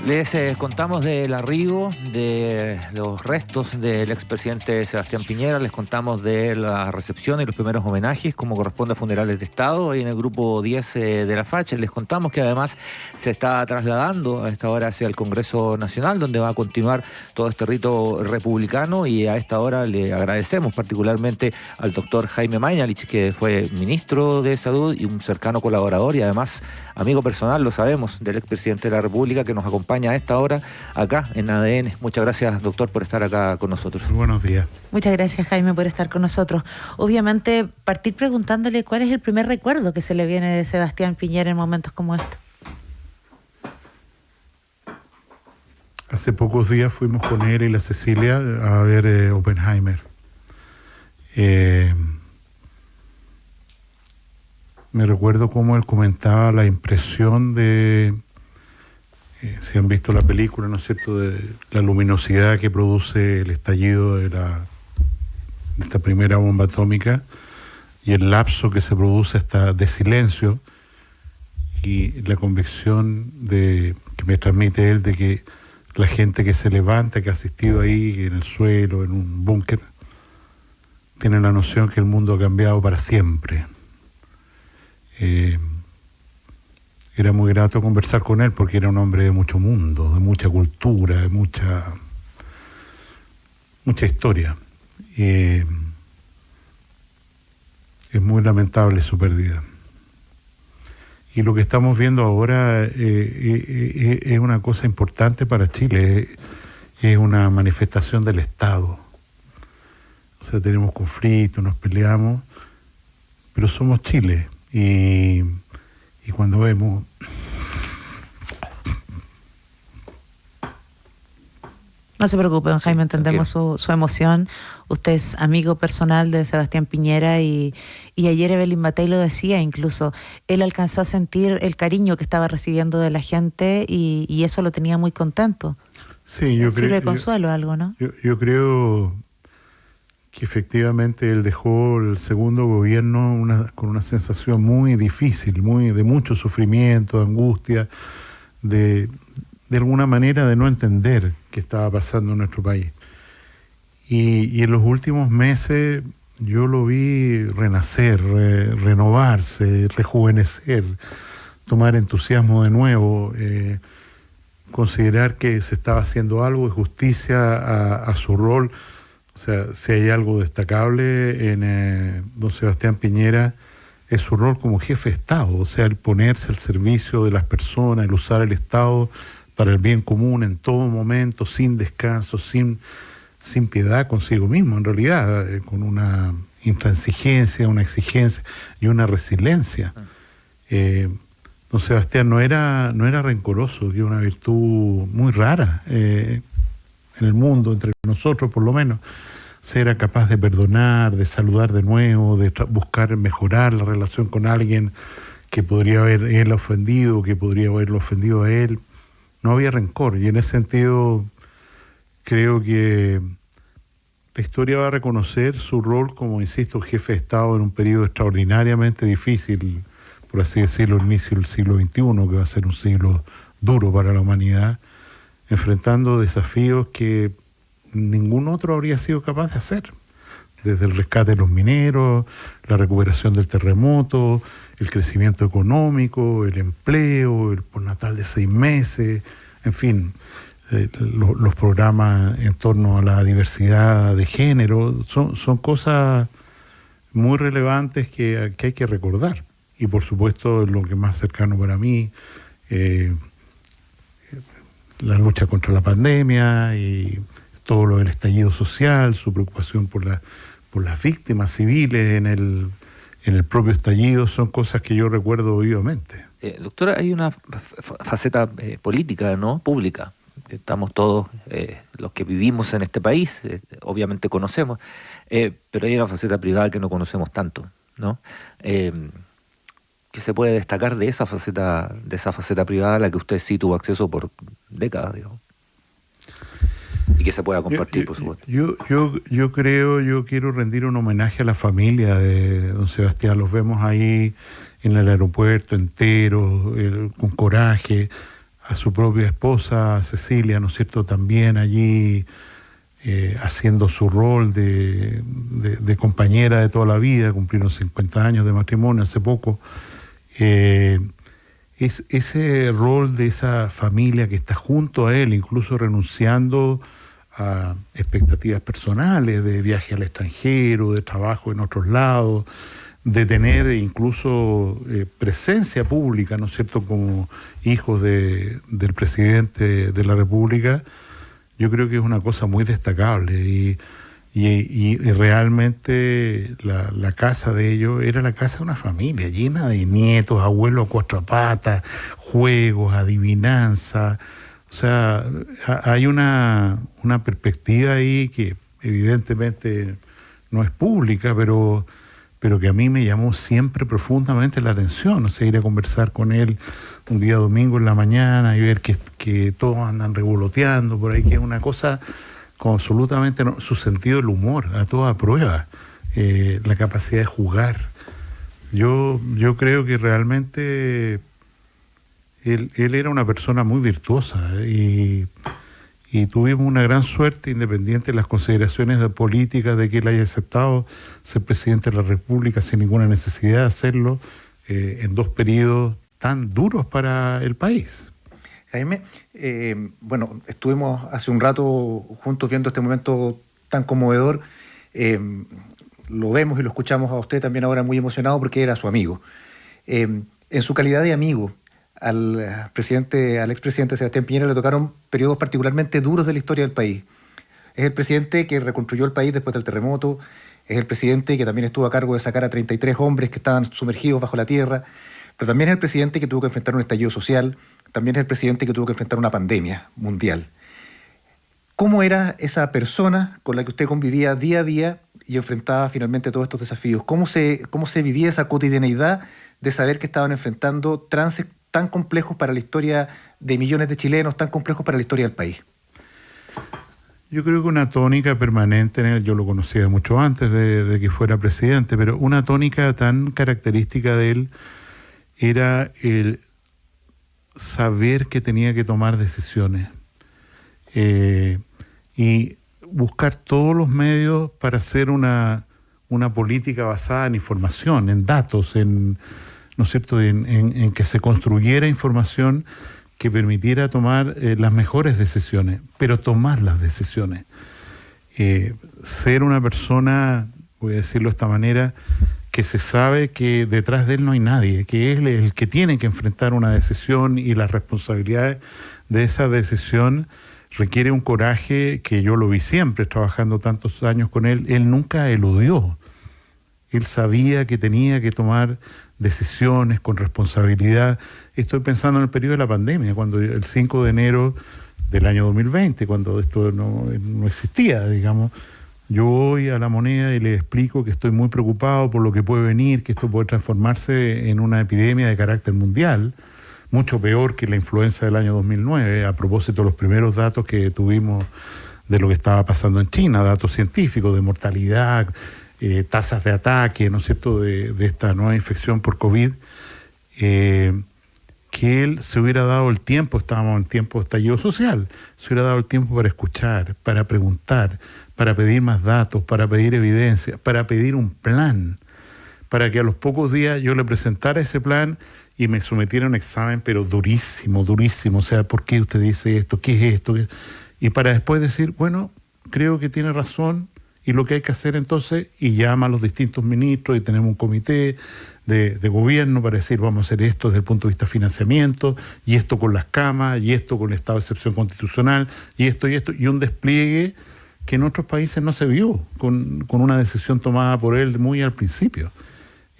Les contamos del arribo de los restos del expresidente Sebastián Piñera, les contamos de la recepción y los primeros homenajes como corresponde a funerales de Estado ahí en el grupo 10 de la FACH. Les contamos que además se está trasladando a esta hora hacia el Congreso Nacional, donde va a continuar todo este rito republicano, y a esta hora le agradecemos particularmente al doctor Jaime Mañalich, que fue ministro de Salud y un cercano colaborador y además amigo personal, lo sabemos, del expresidente de la República, que nos acompaña a esta hora acá en ADN. Muchas gracias, doctor, por estar acá con nosotros. Buenos días. Muchas gracias, Jaime, por estar con nosotros. Obviamente, partir preguntándole cuál es el primer recuerdo que se le viene de Sebastián Piñera en momentos como estos. Hace pocos días fuimos con él y la Cecilia a ver Oppenheimer. Me recuerdo cómo él comentaba la impresión de, si han visto la película, ¿no es cierto?, de la luminosidad que produce el estallido de esta primera bomba atómica y el lapso que se produce hasta de silencio, y la convicción que me transmite él de que la gente que se levanta, que ha asistido ahí en el suelo, en un búnker, tiene la noción que el mundo ha cambiado para siempre. Era muy grato conversar con él porque era un hombre de mucho mundo, de mucha cultura, de mucha historia. Es muy lamentable su pérdida. Y lo que estamos viendo ahora es una cosa importante para Chile, es una manifestación del Estado. O sea, tenemos conflictos, nos peleamos, pero somos Chile. Y cuando vemos No se preocupen, Jaime, entendemos su emoción. Usted es amigo personal de Sebastián Piñera y ayer Evelyn Matei lo decía, incluso él alcanzó a sentir el cariño que estaba recibiendo de la gente y eso lo tenía muy contento. Sí, yo creo. Sirve de consuelo algo, ¿no? Yo creo que efectivamente él dejó el segundo gobierno con una sensación muy difícil, de mucho sufrimiento, de angustia, de alguna manera de no entender qué estaba pasando en nuestro país. Y en los últimos meses yo lo vi renacer, renovarse, rejuvenecer, tomar entusiasmo de nuevo, considerar que se estaba haciendo algo de justicia a su rol. O sea, si hay algo destacable en don Sebastián Piñera, es su rol como jefe de Estado, o sea, el ponerse al servicio de las personas, el usar el Estado para el bien común en todo momento, sin descanso, sin piedad consigo mismo, en realidad, con una intransigencia, una exigencia y una resiliencia. Don Sebastián no era rencoroso, que es una virtud muy rara en el mundo, entre nosotros por lo menos. O sea, era capaz de perdonar, de saludar de nuevo, de buscar mejorar la relación con alguien que podría haber él ofendido, que podría haberlo ofendido a él. No había rencor, y en ese sentido creo que la historia va a reconocer su rol como, insisto, jefe de Estado en un periodo extraordinariamente difícil, por así decirlo, el inicio del siglo XXI, que va a ser un siglo duro para la humanidad, enfrentando desafíos que ningún otro habría sido capaz de hacer, desde el rescate de los mineros, la recuperación del terremoto, el crecimiento económico, el empleo, el postnatal de 6 meses, en fin, los programas en torno a la diversidad de género, son cosas muy relevantes que hay que recordar. Y por supuesto, lo que más cercano para mí, la lucha contra la pandemia y todo lo del estallido social, su preocupación por las víctimas civiles en el propio estallido, son cosas que yo recuerdo vivamente. Doctora, hay una faceta política, ¿no?, pública. Estamos todos, los que vivimos en este país, obviamente conocemos, pero hay una faceta privada que no conocemos tanto, ¿no? ¿Qué se puede destacar de esa faceta privada a la que usted sí tuvo acceso por décadas, digamos? Y que se pueda compartir, por supuesto. Yo quiero rendir un homenaje a la familia de don Sebastián. Los vemos ahí en el aeropuerto enteros, con coraje, a su propia esposa, Cecilia, ¿no es cierto?, también allí haciendo su rol de compañera de toda la vida, cumplieron 50 años de matrimonio hace poco. Es ese rol de esa familia que está junto a él, incluso renunciando a expectativas personales de viaje al extranjero, de trabajo en otros lados, de tener incluso presencia pública, ¿no es cierto?, como hijos del presidente de la República. Yo creo que es una cosa muy destacable y realmente la casa de ellos era la casa de una familia llena de nietos, abuelos a cuatro patas, juegos, adivinanza. O sea, hay una perspectiva ahí que evidentemente no es pública, pero que a mí me llamó siempre profundamente la atención. O sea, ir a conversar con él un día domingo en la mañana y ver que todos andan revoloteando por ahí, que es una cosa con absolutamente su sentido del humor a toda prueba, la capacidad de jugar. Yo creo que realmente él era una persona muy virtuosa y tuvimos una gran suerte, independiente de las consideraciones de políticas, de que él haya aceptado ser presidente de la República sin ninguna necesidad de hacerlo en 2 periodos tan duros para el país. Jaime, bueno, estuvimos hace un rato juntos viendo este momento tan conmovedor. Lo vemos y lo escuchamos a usted también ahora muy emocionado porque era su amigo. En su calidad de amigo, al expresidente Sebastián Piñera le tocaron periodos particularmente duros de la historia del país. Es el presidente que reconstruyó el país después del terremoto, es el presidente que también estuvo a cargo de sacar a 33 hombres que estaban sumergidos bajo la tierra, pero también es el presidente que tuvo que enfrentar un estallido social, también es el presidente que tuvo que enfrentar una pandemia mundial. ¿Cómo era esa persona con la que usted convivía día a día y enfrentaba finalmente todos estos desafíos? ¿Cómo se vivía esa cotidianeidad de saber que estaban enfrentando trances tan complejos para la historia de millones de chilenos, tan complejos para la historia del país? Yo creo que una tónica permanente en él, yo lo conocía mucho antes de que fuera presidente, pero una tónica tan característica de él era el saber que tenía que tomar decisiones y buscar todos los medios para hacer una política basada en información, en datos, ¿no es cierto?, en que se construyera información que permitiera tomar las mejores decisiones, pero tomar las decisiones. Ser una persona, voy a decirlo de esta manera, que se sabe que detrás de él no hay nadie, que es el que tiene que enfrentar una decisión y las responsabilidades de esa decisión requiere un coraje que yo lo vi siempre, trabajando tantos años con él. Él nunca eludió. Él sabía que tenía que tomar decisiones con responsabilidad. Estoy pensando en el periodo de la pandemia, cuando el 5 de enero del año 2020, cuando esto no existía, digamos. Yo voy a La Moneda y le explico que estoy muy preocupado por lo que puede venir, que esto puede transformarse en una epidemia de carácter mundial, mucho peor que la influenza del año 2009, a propósito de los primeros datos que tuvimos de lo que estaba pasando en China, datos científicos de mortalidad, tasas de ataque, ¿no es cierto?, de esta nueva infección por COVID, que él se hubiera dado el tiempo, estábamos en tiempo de estallido social, se hubiera dado el tiempo para escuchar, para preguntar, para pedir más datos, para pedir evidencia, para pedir un plan, para que a los pocos días yo le presentara ese plan y me sometiera a un examen, pero durísimo, durísimo. O sea, ¿por qué usted dice esto? ¿Qué es esto? Y para después decir, bueno, creo que tiene razón, y lo que hay que hacer entonces, y llama a los distintos ministros, y tenemos un comité de gobierno para decir, vamos a hacer esto desde el punto de vista de financiamiento, y esto con las camas, y esto con el estado de excepción constitucional, y esto, y un despliegue que en otros países no se vio, con una decisión tomada por él muy al principio.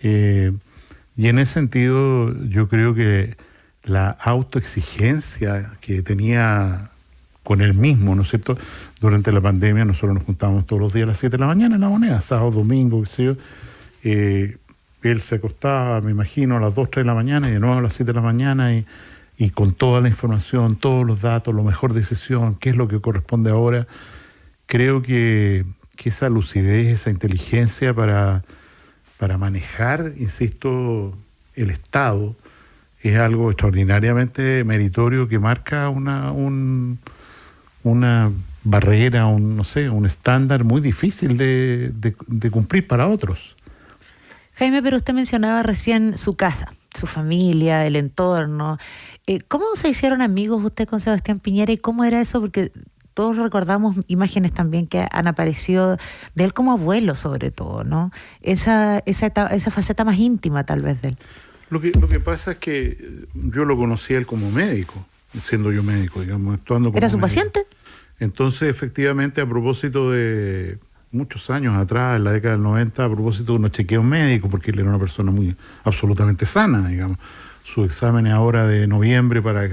Y en ese sentido, yo creo que la autoexigencia que tenía con él mismo, ¿no es cierto? Durante la pandemia nosotros nos juntábamos todos los días a las 7 de la mañana en La Moneda, sábado, domingo, qué sé yo. Él se acostaba, me imagino, a las 2, 3 de la mañana y de nuevo a las 7 de la mañana y con toda la información, todos los datos, la mejor decisión, qué es lo que corresponde ahora. Creo que esa lucidez, esa inteligencia para manejar, insisto, el Estado, es algo extraordinariamente meritorio que marca una barrera, un estándar muy difícil de cumplir para otros. Jaime, pero usted mencionaba recién su casa, su familia, el entorno. ¿Cómo se hicieron amigos usted con Sebastián Piñera y cómo era eso? Porque todos recordamos imágenes también que han aparecido de él como abuelo, sobre todo, ¿no? Esa faceta más íntima, tal vez, de él. Lo que pasa es que yo lo conocí a él como médico, siendo yo médico, digamos, actuando como ¿Era su médico. paciente? Entonces, efectivamente, a propósito de muchos años atrás, en la década del 90, a propósito de unos chequeos médicos, porque él era una persona absolutamente sana, digamos. Sus exámenes ahora de noviembre para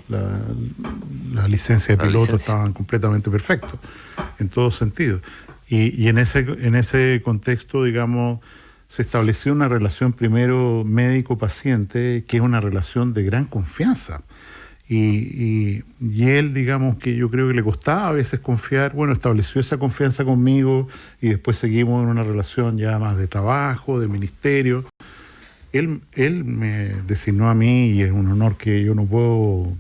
la licencia de piloto estaban completamente perfectos, en todos sentidos. Y en ese contexto, digamos, se estableció una relación primero médico-paciente, que es una relación de gran confianza. Y él, digamos, que yo creo que le costaba a veces confiar, bueno, estableció esa confianza conmigo y después seguimos en una relación ya más de trabajo, de ministerio. Él me designó a mí y es un honor que yo no puedo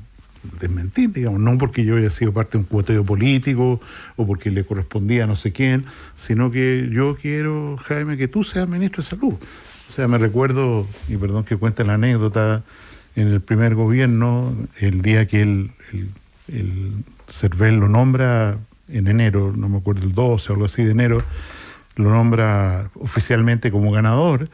desmentir, digamos, no porque yo haya sido parte de un cuoteo político o porque le correspondía a no sé quién, sino que yo quiero, Jaime, que tú seas ministro de Salud. O sea, me recuerdo, y perdón que cuente la anécdota, en el primer gobierno, el día que el CERVEL lo nombra en enero, no me acuerdo, el 12 o algo así de enero, lo nombra oficialmente como ganador.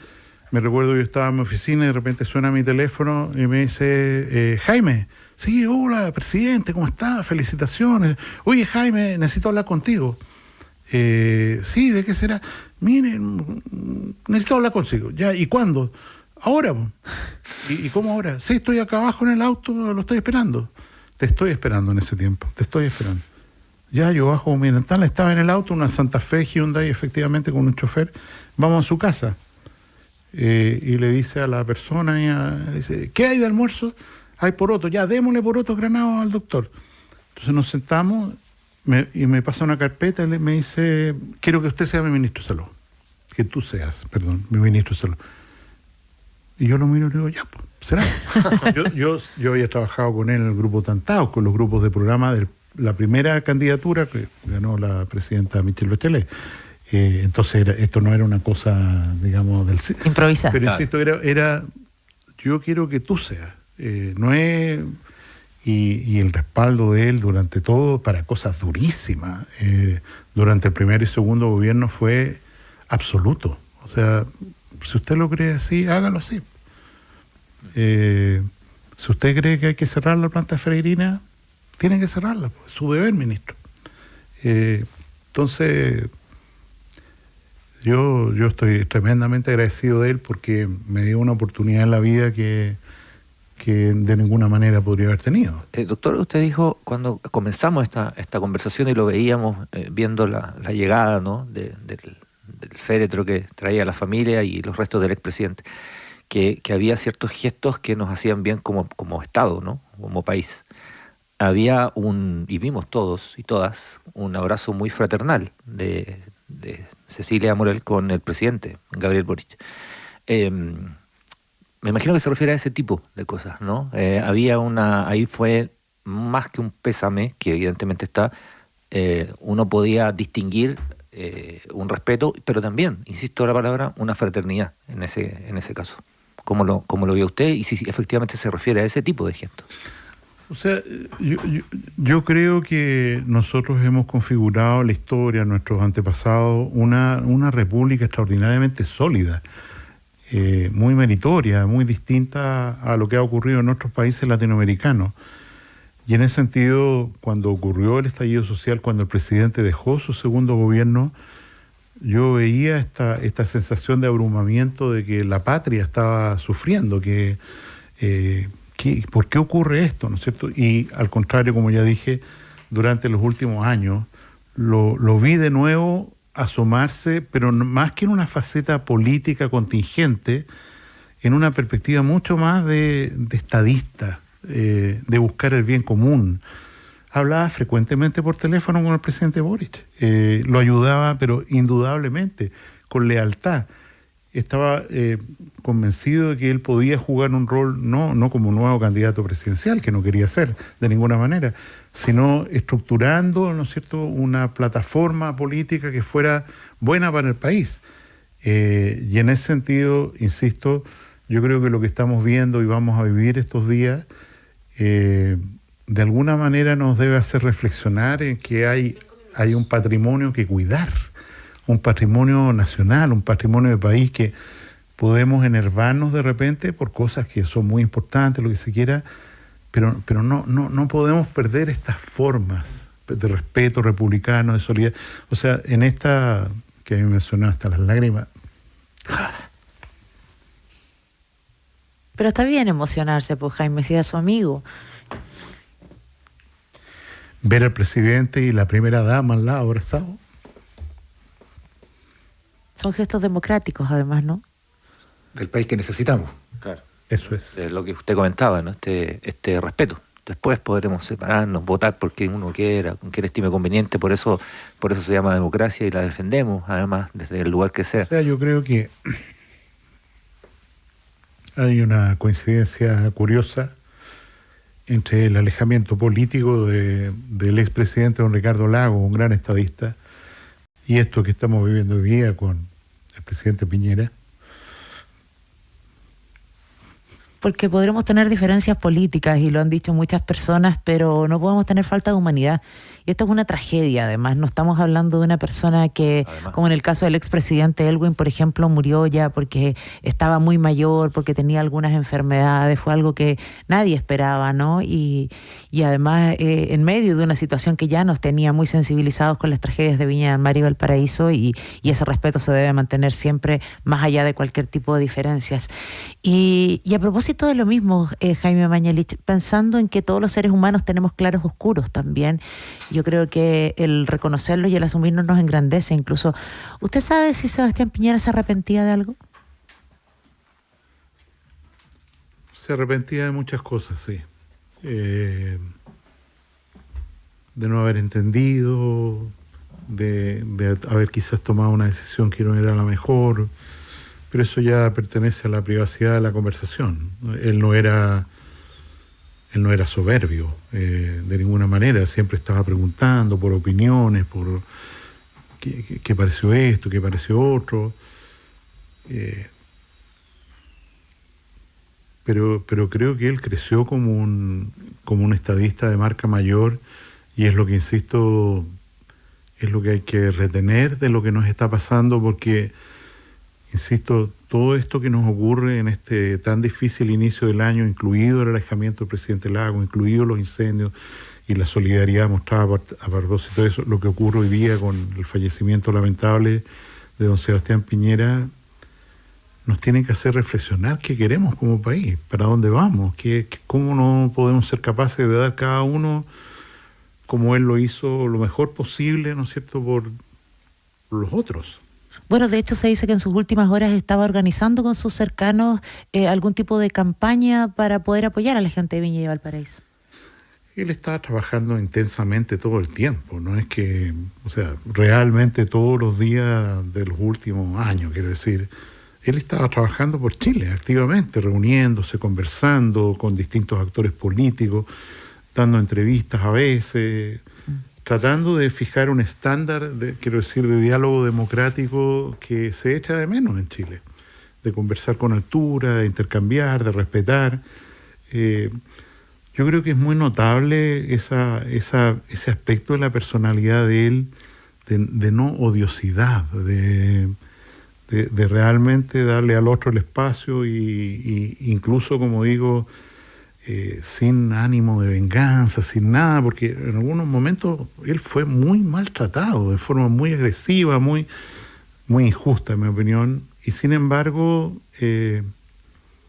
Me recuerdo, yo estaba en mi oficina y de repente suena mi teléfono y me dice, Jaime, sí, hola, presidente, ¿cómo está? Felicitaciones. Oye, Jaime, necesito hablar contigo. Sí, ¿de qué será? Mire, necesito hablar contigo. Ya, ¿y cuándo? Ahora. ¿Y cómo ahora? Sí, estoy acá abajo en el auto, lo estoy esperando. Te estoy esperando en ese tiempo, te estoy esperando. Ya, yo bajo mi ventana, estaba en el auto, una Santa Fe Hyundai, efectivamente, con un chofer. Vamos a su casa. Y le dice a la persona, le dice, ¿qué hay de almuerzo? Hay poroto, ya, démosle porotos granados al doctor. Entonces nos sentamos y me pasa una carpeta y me dice, quiero que usted sea mi ministro de Salud. Que tú seas, perdón, mi ministro de Salud. Y yo lo miro y le digo, ya, pues, será. yo había trabajado con él en el grupo Tantao, con los grupos de programa de la primera candidatura que ganó la presidenta Michelle Bachelet. Entonces esto no era una cosa, digamos, del improvisar. Pero insisto, era yo quiero que tú seas. No es... Y el respaldo de él durante todo, para cosas durísimas, durante el primer y segundo gobierno fue absoluto. O sea, si usted lo cree así, hágalo así. Si usted cree que hay que cerrar la planta Freirina, tiene que cerrarla, pues, es su deber, ministro. Entonces, yo estoy tremendamente agradecido de él porque me dio una oportunidad en la vida que de ninguna manera podría haber tenido. Doctor, usted dijo, cuando comenzamos esta conversación y lo veíamos viendo la llegada, ¿no?, del féretro que traía la familia y los restos del expresidente, que había ciertos gestos que nos hacían bien como Estado, ¿no?, como país. Había y vimos todos y todas, un abrazo muy fraternal de Cecilia Morel con el presidente, Gabriel Boric. Me imagino que se refiere a ese tipo de cosas, ¿no? Ahí fue más que un pésame, que evidentemente está, uno podía distinguir un respeto, pero también, insisto en la palabra, una fraternidad en ese caso. ¿Cómo lo ve usted? Y si efectivamente se refiere a ese tipo de gestos. O sea, yo creo que nosotros hemos configurado la historia, nuestros antepasados, una república extraordinariamente sólida, muy meritoria, muy distinta a lo que ha ocurrido en otros países latinoamericanos. Y en ese sentido, cuando ocurrió el estallido social, cuando el presidente dejó su segundo gobierno, yo veía esta sensación de abrumamiento de que la patria estaba sufriendo, ¿por qué ocurre esto?, ¿no es cierto? Y al contrario, como ya dije, durante los últimos años lo vi de nuevo asomarse, pero más que en una faceta política contingente, en una perspectiva mucho más de estadista, de buscar el bien común. Hablaba frecuentemente por teléfono con el presidente Boric, lo ayudaba, pero indudablemente, con lealtad. estaba convencido de que él podía jugar un rol, no como nuevo candidato presidencial, que no quería ser de ninguna manera, sino estructurando, ¿no es cierto?, una plataforma política que fuera buena para el país. Y en ese sentido, insisto, yo creo que lo que estamos viendo y vamos a vivir estos días, de alguna manera nos debe hacer reflexionar en que hay un patrimonio que cuidar, un patrimonio nacional, un patrimonio de país que podemos enervarnos de repente por cosas que son muy importantes, lo que se quiera, pero no podemos perder estas formas de respeto republicano, de solidaridad. O sea, en esta que a mí me mencionó hasta las lágrimas. Pero está bien emocionarse, pues Jaime, si es su amigo. Ver al presidente y la primera dama al lado, abrazados. Son gestos democráticos, además, ¿no? Del país que necesitamos. Claro. Eso es. Lo que usted comentaba, ¿no? Este respeto. Después podremos separarnos, votar por quien uno quiera, con quien estime conveniente, por eso se llama democracia y la defendemos, además, desde el lugar que sea. O sea, yo creo que hay una coincidencia curiosa entre el alejamiento político del expresidente don Ricardo Lagos, un gran estadista, y esto que estamos viviendo hoy día con el presidente Piñera. Porque podremos tener diferencias políticas, y lo han dicho muchas personas, pero no podemos tener falta de humanidad. Y esto es una tragedia, además. No estamos hablando de una persona que, además, como en el caso del expresidente Elwin, por ejemplo, murió ya porque estaba muy mayor, porque tenía algunas enfermedades. Fue algo que nadie esperaba, ¿no? Y además, en medio de una situación que ya nos tenía muy sensibilizados con las tragedias de Viña del Mar y Valparaíso, y ese respeto se debe mantener siempre, más allá de cualquier tipo de diferencias. Y a propósito de lo mismo, Jaime Mañalich, pensando en que todos los seres humanos tenemos claros oscuros también, yo creo que el reconocerlo y el asumirlo nos engrandece. Incluso, ¿usted sabe si Sebastián Piñera se arrepentía de algo? Se arrepentía de muchas cosas, sí. De no haber entendido, de haber quizás tomado una decisión que no era la mejor, pero eso ya pertenece a la privacidad de la conversación. Él no era soberbio de ninguna manera, siempre estaba preguntando por opiniones, por qué pareció esto, qué pareció otro. Pero creo que él creció como un estadista de marca mayor, y es lo que, insisto, es lo que hay que retener de lo que nos está pasando, porque, insisto, todo esto que nos ocurre en este tan difícil inicio del año, incluido el alejamiento del presidente Lagos, incluido los incendios y la solidaridad mostrada a propósito de eso, lo que ocurre hoy día con el fallecimiento lamentable de don Sebastián Piñera, nos tienen que hacer reflexionar qué queremos como país, para dónde vamos, cómo no podemos ser capaces de dar cada uno, como él lo hizo, lo mejor posible, ¿no es cierto?, por los otros. Bueno, de hecho se dice que en sus últimas horas estaba organizando con sus cercanos algún tipo de campaña para poder apoyar a la gente de Viña y Valparaíso. Él estaba trabajando intensamente todo el tiempo, no es que, o sea, realmente todos los días de los últimos años, quiero decir, él estaba trabajando por Chile activamente, reuniéndose, conversando con distintos actores políticos, dando entrevistas a veces, tratando de fijar un estándar, quiero decir, de diálogo democrático que se echa de menos en Chile, de conversar con altura, de intercambiar, de respetar. Yo creo que es muy notable ese aspecto de la personalidad de él, de no odiosidad, de realmente darle al otro el espacio y incluso, como digo, sin ánimo de venganza, sin nada, porque en algunos momentos él fue muy maltratado, de forma muy agresiva, muy injusta, en mi opinión, y sin embargo,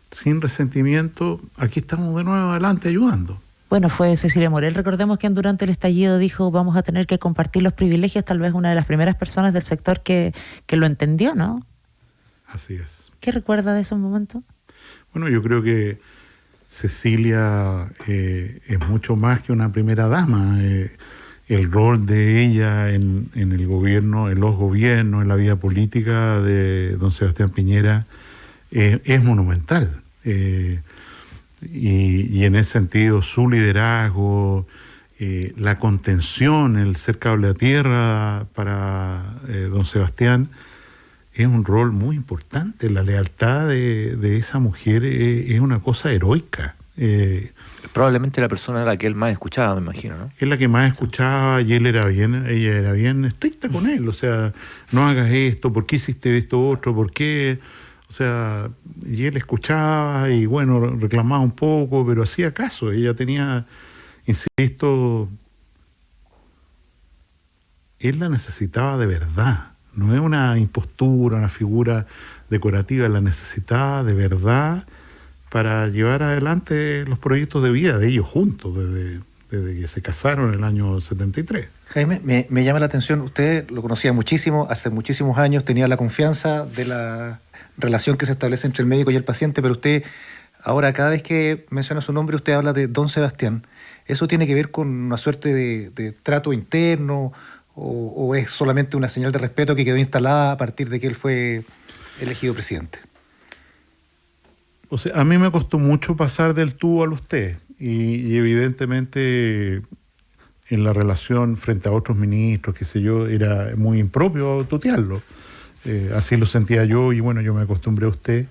sin resentimiento, aquí estamos de nuevo adelante ayudando. Bueno, fue Cecilia Morel, recordemos que durante el estallido dijo vamos a tener que compartir los privilegios, tal vez una de las primeras personas del sector que lo entendió, ¿no? Así es. ¿Qué recuerda de esos momentos? Bueno, yo creo que Cecilia es mucho más que una primera dama, el rol de ella en el gobierno, en los gobiernos, en la vida política de don Sebastián Piñera es monumental. Y en ese sentido su liderazgo, la contención, el ser cable a tierra para don Sebastián es un rol muy importante. La lealtad de esa mujer es una cosa heroica. Probablemente la persona a la que él más escuchaba, me imagino, ¿no? Es la que más escuchaba y ella era bien estricta con él. O sea, no hagas esto, ¿por qué hiciste esto otro? ¿Por qué? O sea, y él escuchaba y bueno, reclamaba un poco, pero hacía caso. Ella tenía, insisto, él la necesitaba de verdad. No es una impostura, una figura decorativa, la necesitaba de verdad para llevar adelante los proyectos de vida de ellos juntos, desde que se casaron en el año 73. Jaime, me llama la atención, usted lo conocía muchísimo, hace muchísimos años, tenía la confianza de la relación que se establece entre el médico y el paciente, pero usted, ahora cada vez que menciona su nombre, usted habla de don Sebastián. ¿Eso tiene que ver con una suerte de trato interno o es solamente una señal de respeto que quedó instalada a partir de que él fue elegido presidente? O sea, a mí me costó mucho pasar del tú al usted y evidentemente en la relación frente a otros ministros, qué sé yo, era muy impropio tutearlo. Así lo sentía yo y bueno, yo me acostumbré a usted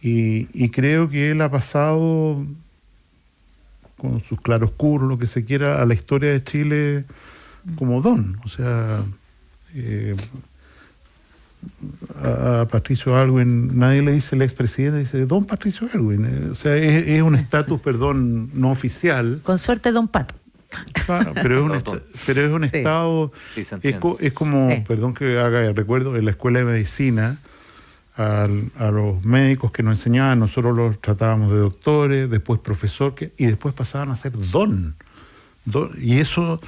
y creo que él ha pasado con sus claroscuros, lo que se quiera, a la historia de Chile como don. O sea, a Patricio Aylwin nadie le dice el expresidente, dice don Patricio Aylwin. O sea, es un estatus, perdón, no oficial. Con suerte don Pato. Claro, pero es un estado, sí, es como, sí. Perdón que haga el recuerdo, en la escuela de medicina, a los médicos que nos enseñaban, nosotros los tratábamos de doctores, después profesor, y después pasaban a ser don. Y eso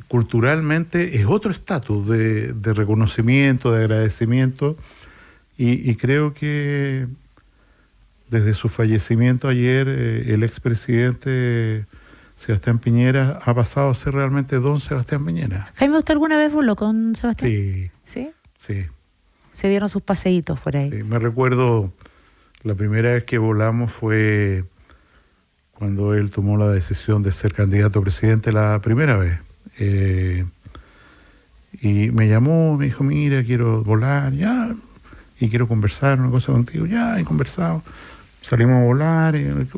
culturalmente es otro estatus de reconocimiento, de agradecimiento, y creo que desde su fallecimiento ayer, el expresidente Sebastián Piñera ha pasado a ser realmente don Sebastián Piñera. Jaime, ¿usted alguna vez voló con Sebastián? Sí. ¿Sí? Sí. Se dieron sus paseitos por ahí. Sí, me recuerdo, la primera vez que volamos fue cuando él tomó la decisión de ser candidato a presidente la primera vez. Y me llamó, me dijo, mira, quiero volar, ya, y quiero conversar una cosa contigo, ya, he conversado. Salimos a volar,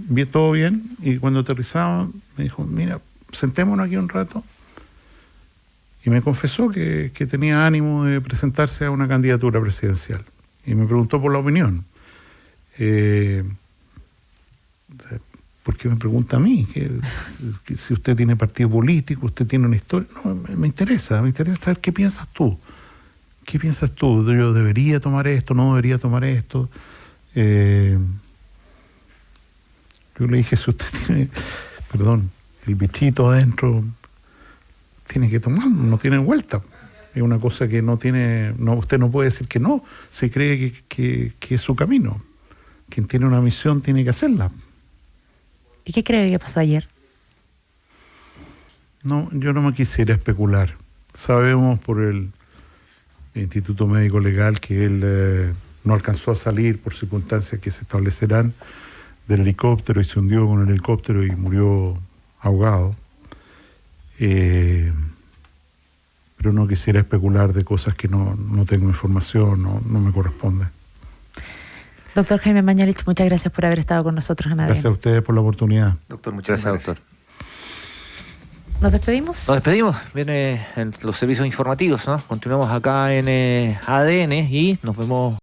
vi todo bien, y cuando aterrizamos me dijo, mira, sentémonos aquí un rato. Y me confesó que tenía ánimo de presentarse a una candidatura presidencial. Y me preguntó por la opinión. ¿Por qué me pregunta a mí? Que si usted tiene partido político, usted tiene una historia. No, me interesa saber qué piensas tú. ¿Qué piensas tú? ¿Yo debería tomar esto? ¿No debería tomar esto? Yo le dije, si usted tiene, el bichito adentro, tiene que tomarlo, no tiene vuelta. Es una cosa que no tiene, usted no puede decir que no, se cree que es su camino. Quien tiene una misión tiene que hacerla. ¿Y qué cree que pasó ayer? No, yo no me quisiera especular. Sabemos por el Instituto Médico Legal que él no alcanzó a salir por circunstancias que se establecerán del helicóptero y se hundió con el helicóptero y murió ahogado. Pero no quisiera especular de cosas que no tengo información, no me corresponde. Doctor Jaime Mañalich, muchas gracias por haber estado con nosotros en ADN. Gracias a ustedes por la oportunidad. Doctor, muchas gracias. Doctor. ¿Nos despedimos? Nos despedimos. Vienen los servicios informativos, ¿no? Continuamos acá en ADN y nos vemos